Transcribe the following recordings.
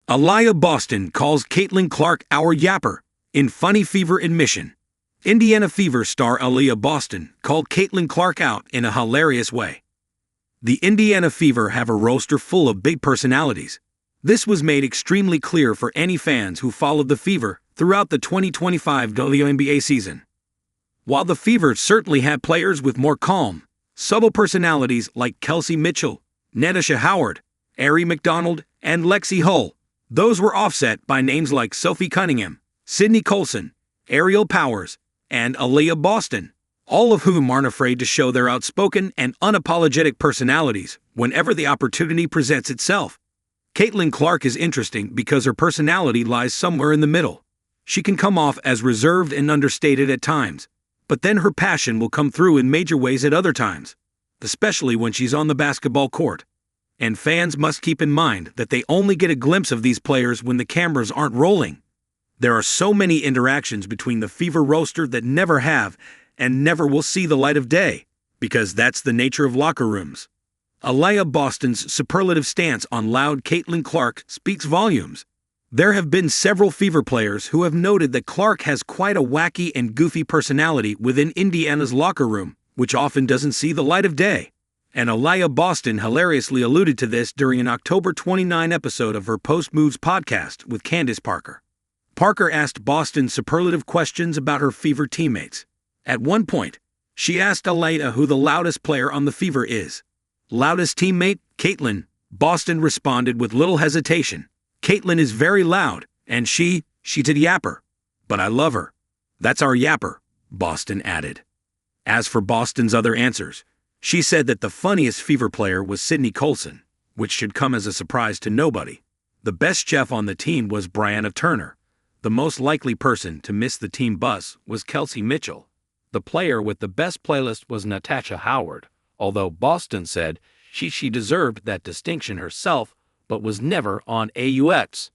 Aliyah Boston calls Caitlin Clark our Yapper in funny Fever admission. Indiana Fever star Aliyah Boston called Caitlin Clark out in a hilarious way. The Indiana Fever have a roster full of big personalities. This was made extremely clear for any fans who followed the Fever throughout the 2025 WNBA season. While the Fever certainly had players with more calm, subtle personalities like Kelsey Mitchell, Natasha Howard, Aari McDonald, and Lexie Hull, those were offset by names like Sophie Cunningham, Colson, Aerial Powers, and Aliyah Boston, all of whom aren't afraid to show their outspoken and unapologetic personalities whenever the opportunity presents itself. Caitlin Clark is interesting because her personality lies somewhere in the middle. She can come off as reserved and understated at times, but then her passion will come through in major ways at other times, especially when she's on the basketball court. And fans must keep in mind that they only get a glimpse of these players when the cameras aren't rolling. There are so many interactions between the Fever roster that never have and never will see the light of day, because that's the nature of locker rooms. Aliyah Boston's superlative stance on loud Caitlin Clark speaks volumes. There have been several Fever players who have noted that Clark has quite a wacky and goofy personality within Indiana's locker room, which often doesn't see the light of day. And Aliyah Boston hilariously alluded to this during an October 29 episode of her Post Moves podcast with Candace Parker. Parker asked Boston superlative questions about her Fever teammates. At one point, she asked Aliyah who the loudest player on the Fever is. Loudest teammate, Caitlin, Boston responded with little hesitation. Caitlin is very loud, and she's a Yapper. But I love her. That's our Yapper, Boston added. As for Boston's other answers, she said that the funniest Fever player was Colson, which should come as a surprise to nobody. The best chef on the team was Brianna Turner. The most likely person to miss the team bus was Kelsey Mitchell. The player with the best playlist was Natasha Howard, although Boston said she deserved that distinction herself, but was never on AUX.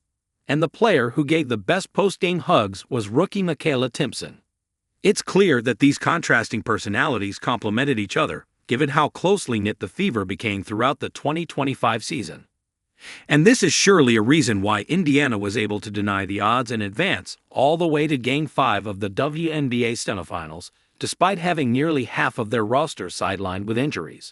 And the player who gave the best post-game hugs was rookie Michaela Timpson. It's clear that these contrasting personalities complemented each other, given how closely knit the Fever became throughout the 2025 season. And this is surely a reason why Indiana was able to deny the odds and advance all the way to Game 5 of the WNBA semifinals, despite having nearly half of their roster sidelined with injuries.